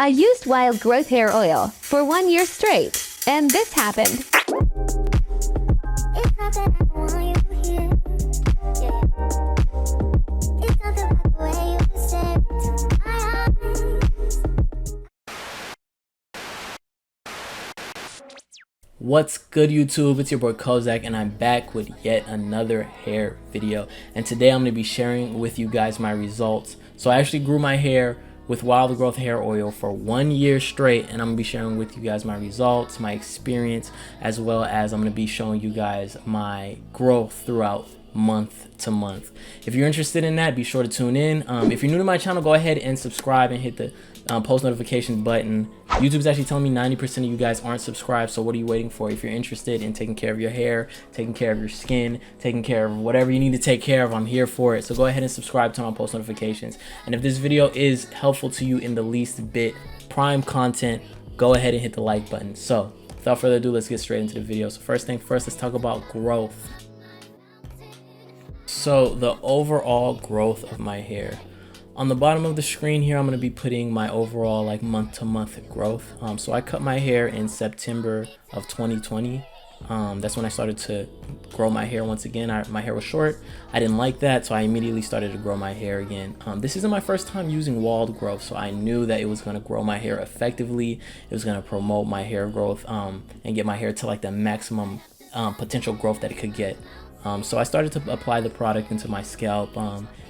I used Wild Growth Hair Oil for 1 year straight, and this happened. What's good, YouTube? It's your boy Kozak, and I'm back with yet another hair video. And today I'm going to be sharing with you guys my results. So I actually grew my hair with Wild Growth Hair Oil for 1 year straight, and I'm going to be sharing with you guys my results, my experience, as well as I'm going to be showing you guys my growth throughout month to month. If you're interested in that, be sure to tune in. If you're new to my channel, go ahead and subscribe and hit the post notification button. YouTube's actually telling me 90% of you guys aren't subscribed, so what are you waiting for? If you're interested in taking care of your hair, taking care of your skin, taking care of whatever you need to take care of, I'm here for it. So go ahead and subscribe to my post notifications. And if this video is helpful to you in the least bit, prime content, go ahead and hit the like button. So without further ado, let's get straight into the video. So first thing first, let's talk about growth. So the overall growth of my hair. On the bottom of the screen here, I'm going to be putting my overall like month-to-month growth. So I cut my hair in September of 2020. That's when I started to grow my hair once again. My hair was short. I didn't like that, so I immediately started to grow my hair again. This isn't my first time using Wild Growth, so I knew that it was going to grow my hair effectively. It was going to promote my hair growth and get my hair to like the maximum potential growth that it could get. So I started to apply the product into my scalp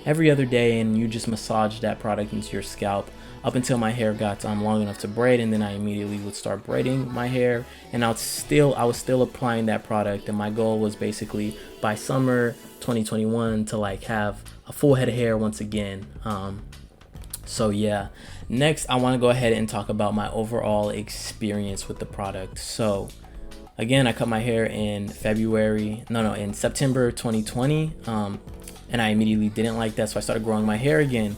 every other day, and you just massage that product into your scalp up until my hair got long enough to braid, and then I immediately would start braiding my hair, and I was still applying that product. And my goal was basically by summer 2021 to like have a full head of hair once again. So yeah, next I want to go ahead and talk about my overall experience with the product. So again, I cut my hair in in September 2020, and I immediately didn't like that, so I started growing my hair again.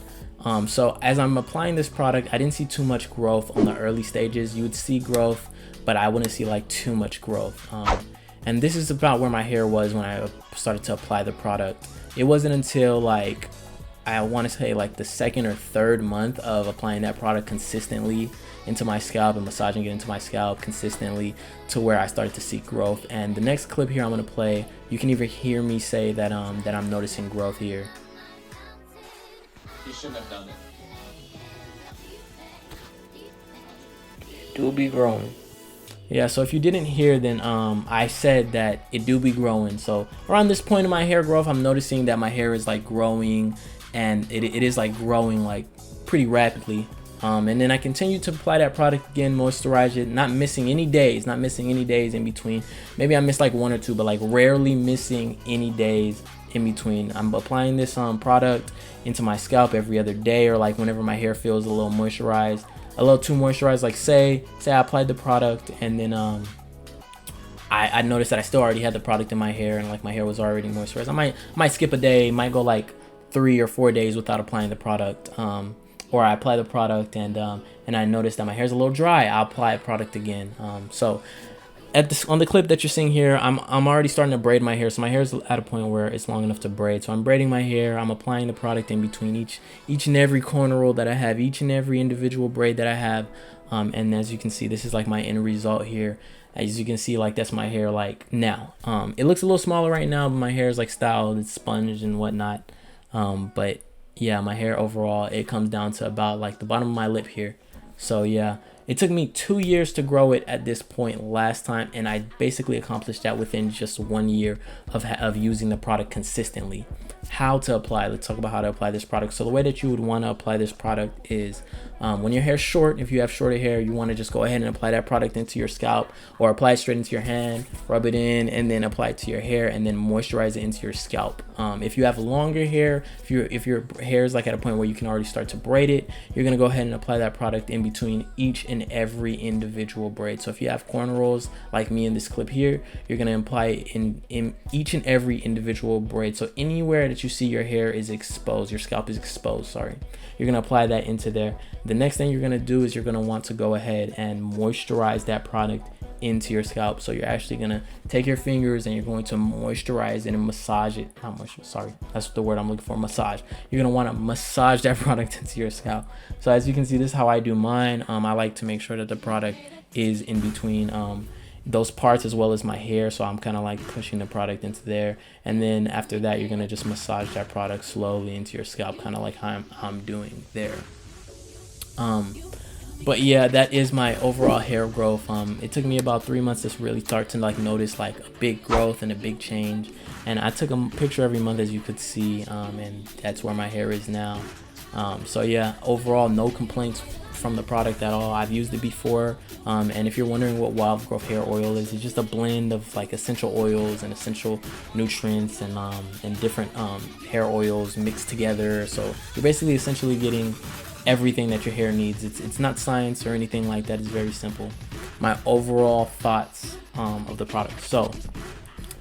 So as I'm applying this product, I didn't see too much growth on the early stages. You would see growth, but I wouldn't see like too much growth. And this is about where my hair was when I started to apply the product. It wasn't until like, I want to say like the second or third month of applying that product consistently into my scalp and massaging it into my scalp consistently to where I started to see growth. And the next clip here I'm going to play, you can even hear me say that that I'm noticing growth here. You shouldn't have done it. It do be growing. Yeah, so if you didn't hear, then I said that it do be growing. So around this point in my hair growth, I'm noticing that my hair is like growing, and it is like growing like pretty rapidly. And then I continue to apply that product again, moisturize it, not missing any days in between. Maybe I missed like 1 or 2, but like rarely missing any days in between. I'm applying this product into my scalp every other day, or like whenever my hair feels a little moisturized, a little too moisturized. Like say I applied the product, and then I noticed that I still already had the product in my hair, and like my hair was already moisturized. I might skip a day, might go like 3 or 4 days without applying the product. Or I apply the product and I notice that my hair's a little dry, I'll apply a product again. So on the clip that you're seeing here, I'm already starting to braid my hair. So my hair's at a point where it's long enough to braid. So I'm braiding my hair, I'm applying the product in between each and every corner roll that I have, each and every individual braid that I have. And as you can see, this is like my end result here. As you can see, like that's my hair like now. It looks a little smaller right now, but my hair is like styled, it's sponged and whatnot. But yeah, my hair overall, it comes down to about like the bottom of my lip here. So yeah, it took me 2 years to grow it at this point last time, and I basically accomplished that within just 1 year of using the product consistently. How to apply, let's talk about how to apply this product. So the way that you would want to apply this product is when your hair's short, if you have shorter hair, you want to just go ahead and apply that product into your scalp, or apply it straight into your hand, rub it in, and then apply it to your hair, and then moisturize it into your scalp. If you have longer hair, if your hair is like at a point where you can already start to braid it, you're going to go ahead and apply that product in between each and and every individual braid. So if you have cornrows like me in this clip here, you're gonna apply it in each and every individual braid. So anywhere that you see your hair is exposed, your scalp is exposed, sorry, you're gonna apply that into there. The next thing you're gonna do is you're gonna want to go ahead and moisturize that product into your scalp. So you're actually gonna take your fingers and you're going to moisturize it and massage it. Not moisture, sorry, that's the word I'm looking for, massage. You're gonna want to massage that product into your scalp. So as you can see, this is how I do mine. I like to make sure that the product is in between those parts as well as my hair, so I'm kind of like pushing the product into there, and then after that you're gonna just massage that product slowly into your scalp, kind of like how I'm doing there. But yeah, that is my overall hair growth. It took me about 3 months to really start to like notice like a big growth and a big change, and I took a picture every month, as you could see, and that's where my hair is now. So yeah, overall no complaints from the product at all. I've used it before, and if you're wondering what Wild Growth hair oil is, it's just a blend of like essential oils and essential nutrients and different hair oils mixed together. So you're basically essentially getting everything that your hair needs. It's not science or anything like that. It's very simple. My overall thoughts of the product. So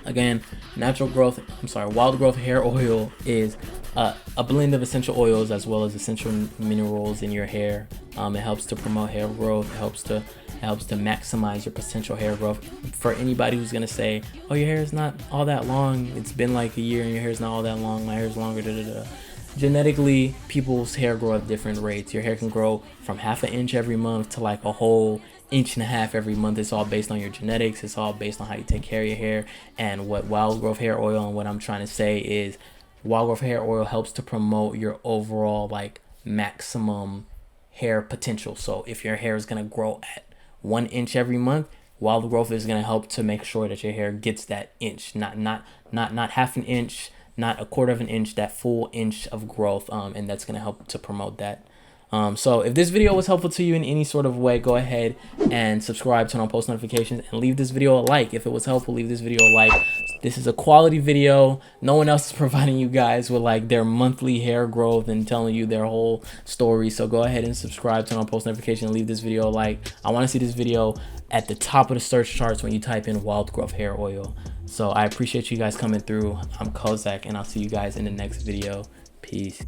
again, Wild Growth hair oil is a blend of essential oils as well as essential minerals in your hair. It helps to promote hair growth. It helps to maximize your potential hair growth. For anybody who's gonna say, oh, your hair is not all that long, it's been like a year and your hair is not all that long, my hair is longer, genetically, people's hair grow at different rates. Your hair can grow from ½ an inch every month to like a whole 1.5 inches every month. It's all based on your genetics. It's all based on how you take care of your hair. And what Wild Growth hair oil, and what I'm trying to say is Wild Growth hair oil helps to promote your overall like maximum hair potential. So if your hair is gonna grow at 1 inch every month, Wild Growth is gonna help to make sure that your hair gets that inch, not ½ an inch, not a 1/4 of an inch, that full inch of growth, and that's going to help to promote that. So if this video was helpful to you in any sort of way, go ahead and subscribe, turn on post notifications, and leave this video a like. If it was helpful, leave this video a like. This is a quality video. No one else is providing you guys with like their monthly hair growth and telling you their whole story. So go ahead and subscribe, turn on post notifications, and leave this video a like. I want to see this video at the top of the search charts when you type in Wild Growth hair oil. So I appreciate you guys coming through. I'm Kozak, and I'll see you guys in the next video. Peace.